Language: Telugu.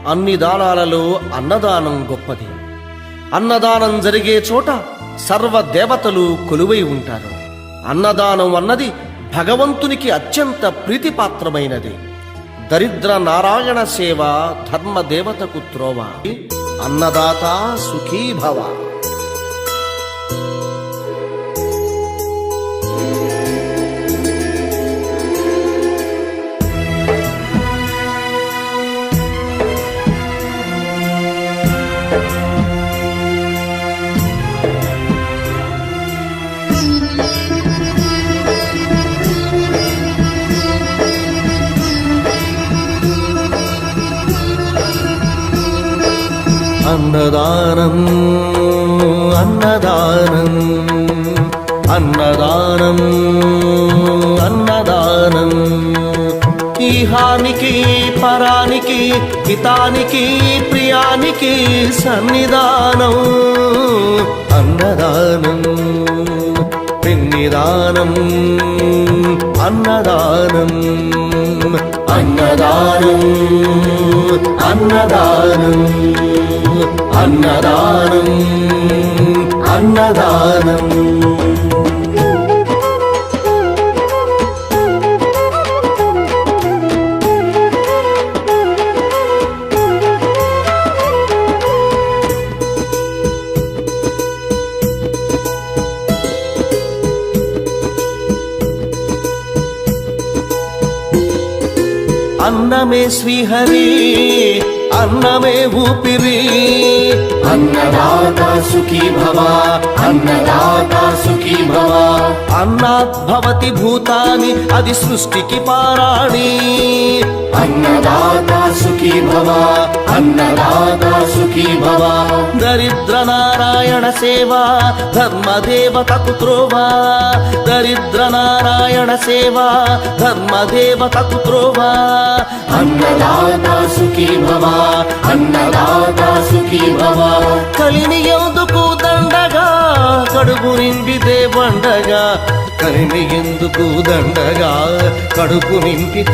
అన్ని దానాలలో అన్నదానం గొప్పది. అన్నదానం జరిగే చోట సర్వ దేవతలు కొలువై ఉంటారు. అన్నదానం అన్నది భగవంతునికి అత్యంత ప్రీతిపాత్రమైనది. దరిద్ర నారాయణ సేవ ధర్మదేవతకు త్రోవ. అన్నదాత సుఖీభవ. అన్నదానం అన్నదానం అన్నదానం అన్నదానం. ఈహానికి పరానికి హితానికి ప్రియానికి సన్నిధానం. అన్నదానం పిన్నిదానం. అన్నదానం అన్నదానం అన్నదానం అన్నదానం అన్నదానం. అన్నమే శ్రీహరి అన్నమే ఊపిరి. అన్నదాత సుఖీ భవ. అన్నదాత సుఖీ భవ. అన్నాత్ భవతి భూతాని అది సృష్టికి పారాణి. అన్నదాత సుఖీ భవ. అన్నదాత సుఖీ భవ. దరిద్ర నారాయణ సేవ ధర్మదేవతకు త్రోవ. దరిద్ర నారాయణ సేవ ధర్మదేవతకు త్రోవ. అన్నదాత సుఖీ భవ. అన్నదాత సుఖీ భవ. కలిని ఎందుకు దండగా కడుపు నింపితే పండగా. కలిని ఎందుకు దండగా కడుపు నింపితే